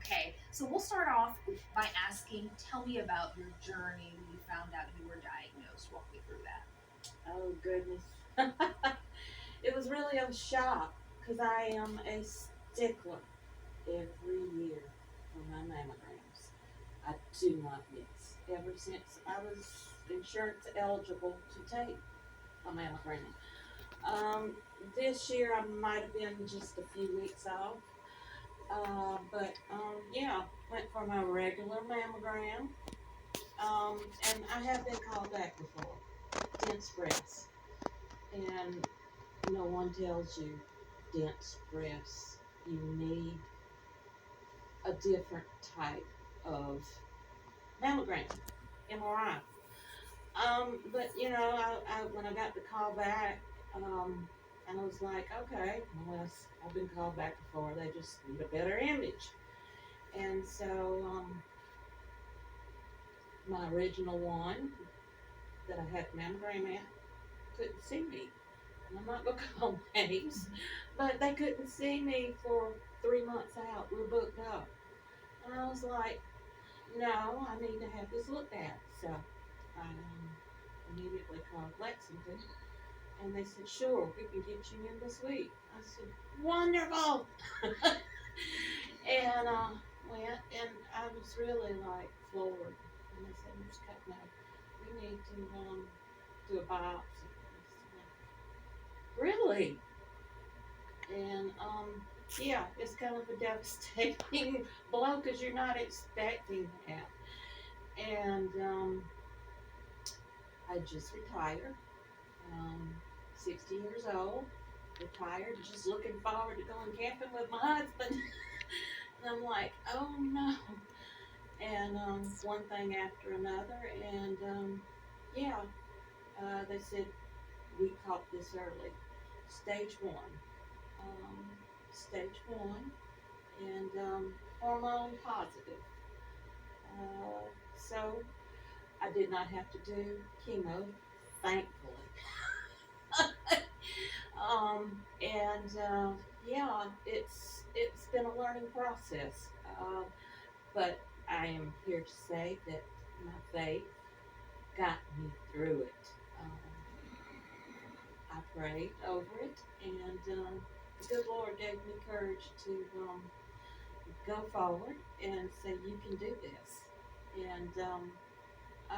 Okay, so we'll start off by asking, tell me about your journey when you found out you were diagnosed. Walk me through that. Oh goodness. It was really a shock because I am a stickler every year for my mammograms. I do not miss. Ever since I was insurance eligible to take a mammogram. Um, this year I might have been just a few weeks off. But yeah, went for my regular mammogram. And I have been called back before. Dense breasts. And no one tells you dense breasts. You need a different type of mammogram, MRI. But you know, when I got the call back, and I was like, okay, well, I've been called back before. They just need a better image. And so, my original one that I had mammogram at couldn't see me. And I'm not gonna call names, but they couldn't see me for 3 months out. We're booked up. And I was like, no, I need to have this looked at. So I immediately called Lexington, and they said, sure, we can get you in this week. I said, wonderful. And went, and I was really like floored. And they said, Miss Cutno, we need to do a biopsy. I said, really? And yeah, it's kind of a devastating blow because you're not expecting that. And I just retired, um, 60 years old, retired, just looking forward to going camping with my husband. And I'm like, oh no. And one thing after another. And yeah, they said we caught this early. Stage one. Um, stage one. And hormone positive. So I did not have to do chemo, thankfully. And yeah, it's been a learning process. But I am here to say that my faith got me through it. Um, I prayed over it, and the good Lord gave me courage to go forward and say, "You can do this." And uh,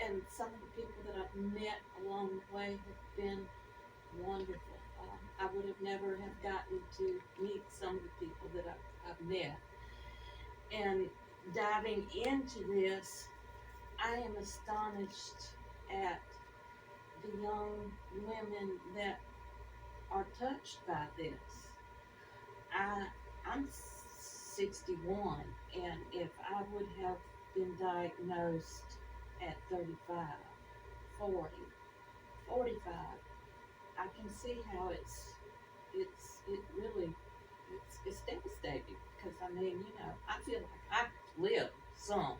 and some of the people that I've met along the way have been wonderful. I would have never have gotten to meet some of the people that I've met. And diving into this, I am astonished at the young women that are touched by this. I, I'm 61, and if I would have been diagnosed at 35, 40, 45, I can see how it really it's devastating because I mean, you know, I feel like I've lived some,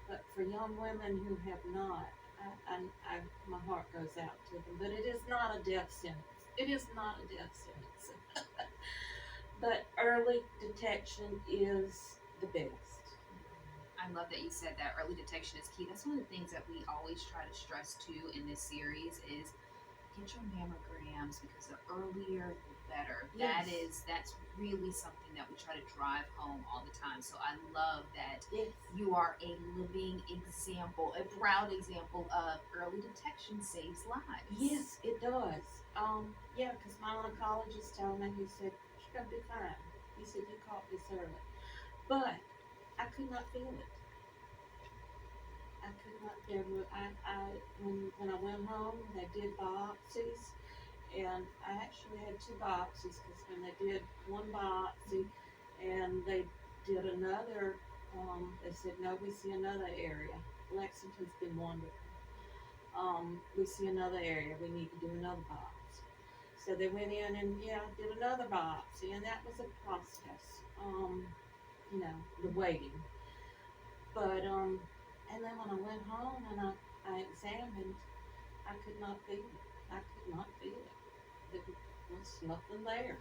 but for young women who have not, my heart goes out to them. But it is not a death sentence. It is not a death sentence. But early detection is the best. I love that you said that early detection is key. That's one of the things that we always try to stress too in this series is get your mammograms because the earlier the better. Yes, That's really something that we try to drive home all the time. So I love that yes, you are a living example, a proud example of early detection saves lives. yes, it does. Yeah, because my oncologist told me, he said, you're going to be fine. He said, you caught this early. But I could not feel it. I could not feel it. When I went home, they did biopsies, and I actually had two biopsies because when they did one biopsy and they did another, they said, no, we see another area. Lexington's been wonderful. We see another area. We need to do another biopsy. So they went in and yeah, did another biopsy, and that was a process. You know, the waiting. But and then when I went home and I examined, I could not feel it. I could not feel it. There was nothing there.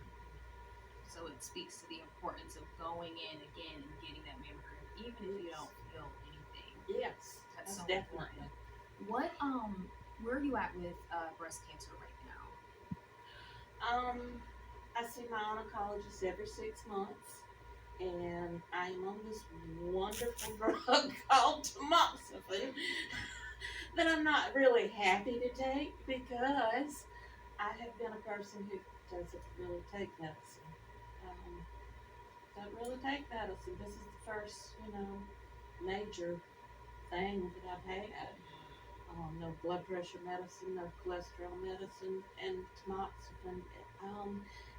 So it speaks to the importance of going in again and getting that mammogram, even if you don't feel anything. Yes, That's so definitely. important. What where are you at with breast cancer right now? I see my oncologist every 6 months, and I am on this wonderful drug called tamoxifen that I'm not really happy to take because I have been a person who doesn't really take medicine. Um, don't really take medicine. This is the first, major thing that I've had. No blood pressure medicine, no cholesterol medicine, and tamoxifen.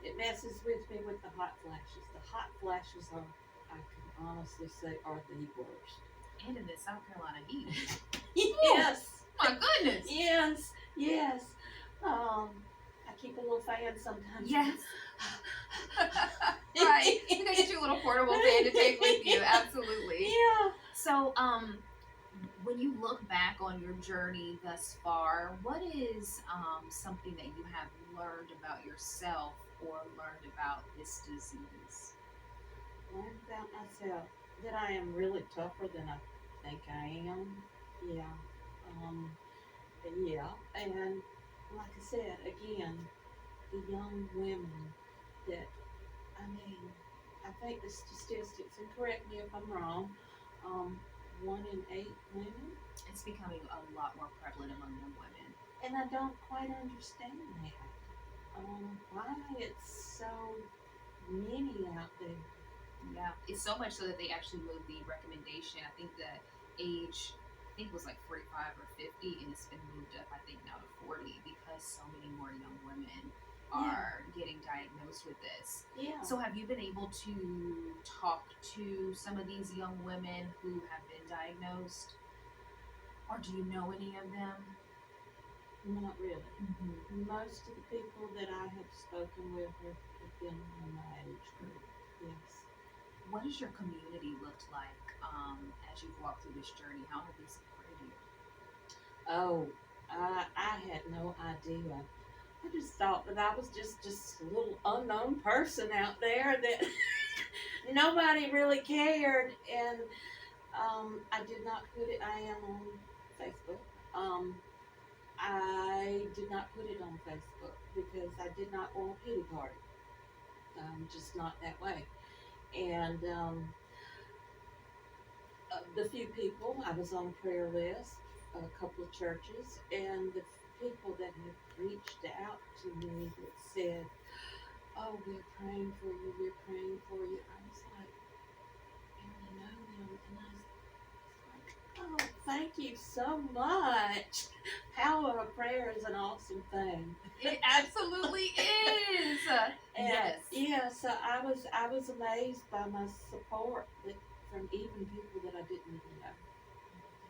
It messes with me with the hot flashes. The hot flashes are, I can honestly say, are the worst. And in this South Carolina heat. Yes. My goodness. Yes. Yes. I keep a little fan sometimes. Yes. Right. You can get your little portable fan to take with you. Absolutely. Yeah. So, when you look back on your journey thus far, what is something that you have learned about yourself or learned about this disease? Learned about myself that I am really tougher than I think I am. Yeah. Um, yeah. And like I said, again, the young women that, I mean, I think the statistics, and correct me if I'm wrong, um, 1 in 8 women, It's becoming a lot more prevalent among young women. and I don't quite understand that. Why it's so many out there. Yeah, it's so much so that they actually moved the recommendation. I think the age, I think was like 45 or 50, and it's been moved up, I think, now to 40 because so many more young women are getting diagnosed with this. Yeah. So, have you been able to talk to some of these young women who have been diagnosed, or do you know any of them? Not really. Mm-hmm. Most of the people that I have spoken with have been in my age group. Yes. What has your community looked like as you've walked through this journey? How have they supported you? Oh, I had no idea. I just thought that I was just a little unknown person out there that nobody really cared, and I did not put it. I am on Facebook. Um, I did not put it on Facebook because I did not want a pity party. Just not that way. And the few people I was on a prayer list, a couple of churches, and the people that had reached out to me that said, "Oh, we're praying for you. We're praying for you." I was like, barely know them, and I was like, "Oh, thank you so much." Power of prayer is an awesome thing. It absolutely is. And Yes. yeah, so I was amazed by my support that from even people that I didn't even know.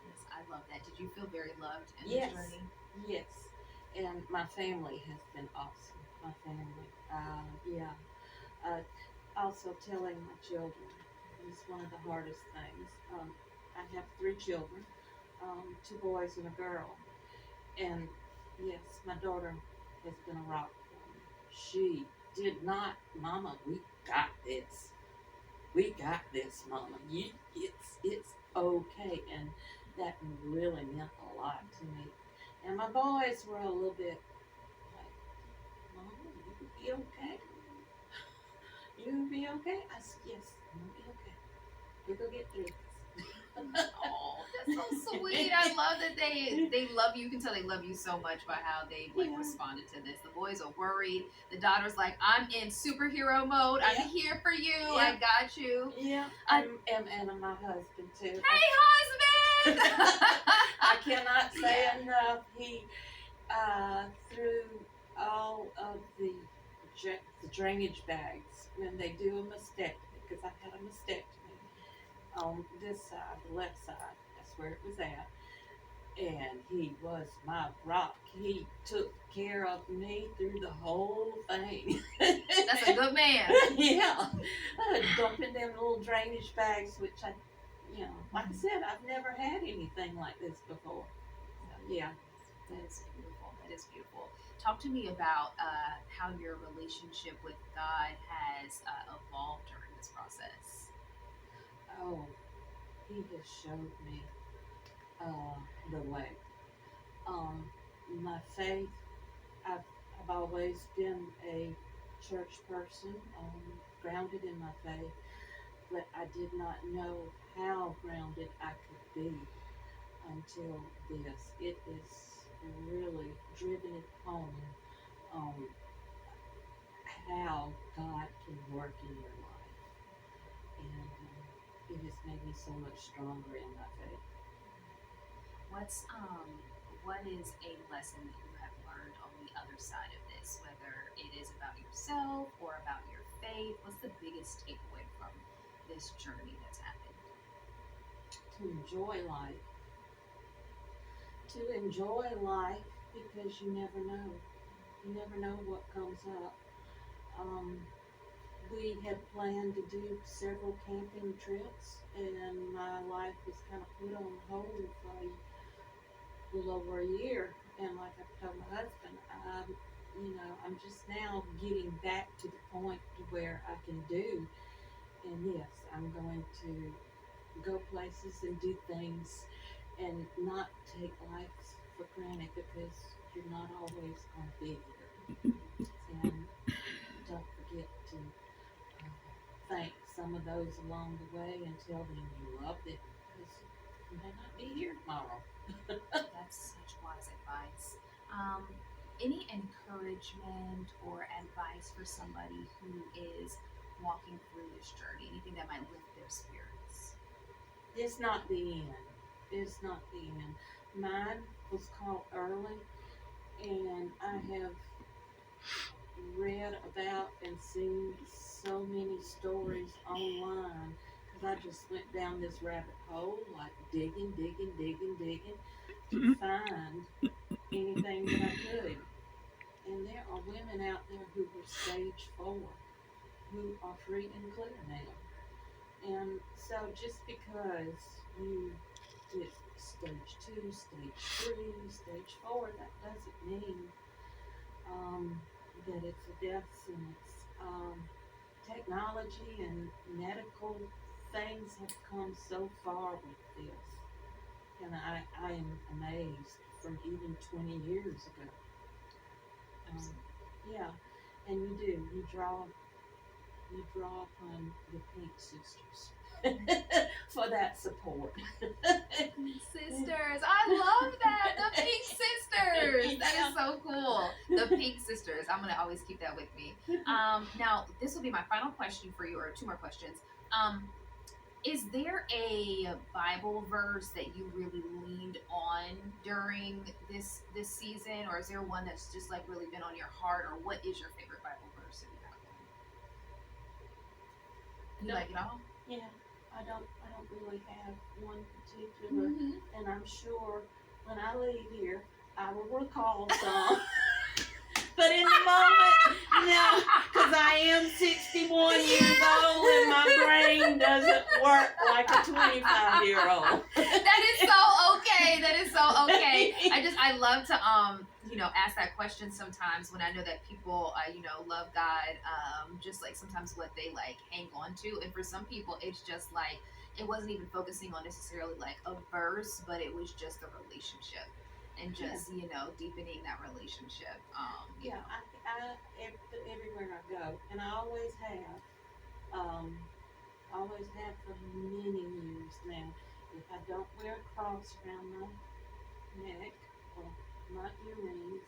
Yes, I love that. Did you feel very loved in Yes. this journey? Yes, and my family has been awesome. My family, yeah. Uh, Also, telling my children is one of the hardest things. I have 3 children, 2 boys and a girl, and yes, my daughter has been a rock for me. She did not, Mama. We got this. We got this, Mama. It's okay, and that really meant a lot to me. And my boys were a little bit like, "Mama, you will be okay. You will be okay." I said, "Yes, I'm gonna be okay. We're gonna get through this." Oh, that's so sweet. I love that they love you. You can tell they love you so much by how they like Yeah. responded to this. The boys are worried. The daughter's like, I'm in superhero mode. Yeah. I'm here for you. Yeah. I got you. Yeah, and my husband too. Hey, husband. I cannot say Yeah. enough. He through all of the drainage bags when they do a mastectomy, because I had a mastectomy on this side, the left side. That's where it was at. And he was my rock. He took care of me through the whole thing. That's a good man. Yeah. Dumping them little drainage bags, which like I said, I've never had anything like this before. So, yeah. That is beautiful. That is beautiful. Talk to me about how your relationship with God has evolved during this process. Oh, he has showed me the way. Um, my faith, I've, I've always been a church person, grounded in my faith, but I did not know how grounded I could be until this. It is really driven it home um, how God can work in your life. And it has made me so much stronger in my faith. What's what is a lesson that you have learned on the other side of this, whether it is about yourself or about your faith? What's the biggest takeaway from this journey that's happened? To enjoy life. To enjoy life because you never know. You never know what comes up. Um, we had planned to do several camping trips, and my life was kind of put on hold for a little over a year. And like I told my husband, I'm just now getting back to the point to where I can do. And yes, I'm going to go places and do things and not take life for granted because you're not always going to be here. And don't forget to thank some of those along the way and tell them you love them because you may not be here tomorrow. That's such wise advice. Um, any encouragement or advice for somebody who is walking through this journey? Anything that might lift their spirits? It's not the end. It's not the end. Mine was caught early, and I have read about and seen so many stories online because I just went down this rabbit hole, like digging, digging, digging, digging to find anything that I could. And there are women out there who were stage 4 who are free and clear now. And so just because you get stage 2, stage 3, stage 4, that doesn't mean um, that it's a death sentence. Technology and medical things have come so far with this. And I am amazed from even 20 years ago. Um, yeah, and you do. You draw upon the Pink Sisters for that support. Sisters, I love that. The Pink Sisters. That is so cool. The Pink Sisters. I'm gonna always keep that with me. Now this will be my final question for you, or two more questions. Is there a Bible verse that you really leaned on during this season, or is there one that's just like really been on your heart, or what is your favorite Bible verse that you have? You No. like it all? Yeah, I don't really have one particular, and I'm sure when I leave here, I will recall some. But in the moment, no, because I am 61 years old and my brain doesn't work like a 25-year-old. That is so okay. That is so okay. I love to ask that question sometimes when I know that people love God, just like sometimes what they like hang on to, and for some people it's just like it wasn't even focusing on necessarily like a verse, but it was just a relationship and just deepening that relationship. Yeah, everywhere I go, and I always have for many years now. If I don't wear a cross around my neck or my earrings,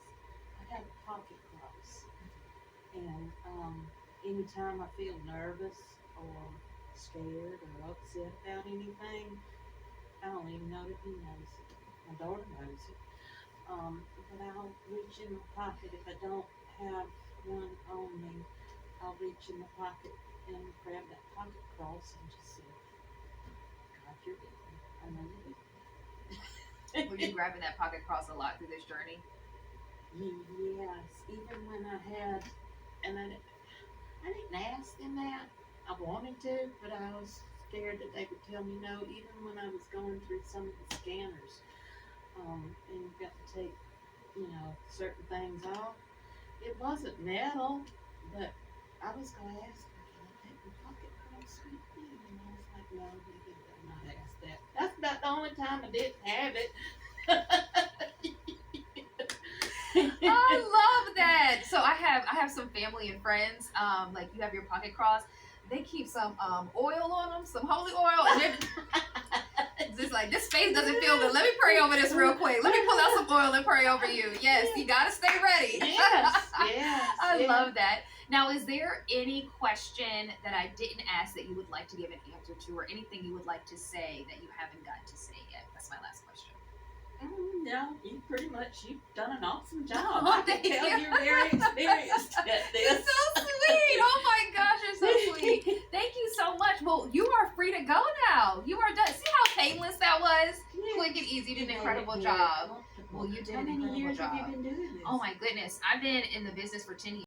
I have a pocket cross. And anytime I feel nervous or scared or upset about anything, I don't even know if he knows it. My daughter knows it. But I'll reach in my pocket if I don't have one on me. I'll reach in the pocket and grab that pocket cross and just say, God, you're with me. I know you're with me. Were you grabbing that pocket cross a lot through this journey? Yes, even when I had, and I didn't ask them that. I wanted to, but I was scared that they would tell me no. Even when I was going through some of the scanners, and you got to take certain things off. It wasn't metal, but I was gonna ask her, can I take my pocket cross with me? And I was like, no, you better not ask that. That's about the only time I didn't have it. I love that. So I have some family and friends. Like you have your pocket cross. They keep some oil on them, some holy oil, and they're just like, this face doesn't feel good. Let me pray over this real quick. Let me pull out some oil and pray over you. Yes, you gotta stay ready. Yes, yes. I love that. Now, is there any question that I didn't ask that you would like to give an answer to, or anything you would like to say that you haven't gotten to say yet? That's my last question. No, you've done an awesome job. Oh, I can thank tell you. you're very experienced at You're this. so sweet. Oh my gosh, you're so sweet. Thank you so much. Well, you are free to go now. You are done. See how painless that was? Yes. Quick and easy. You did an You incredible made it job. comfortable. Well, you did How an many incredible years job. have you been doing this? Oh my goodness. I've been in the business for 10 years.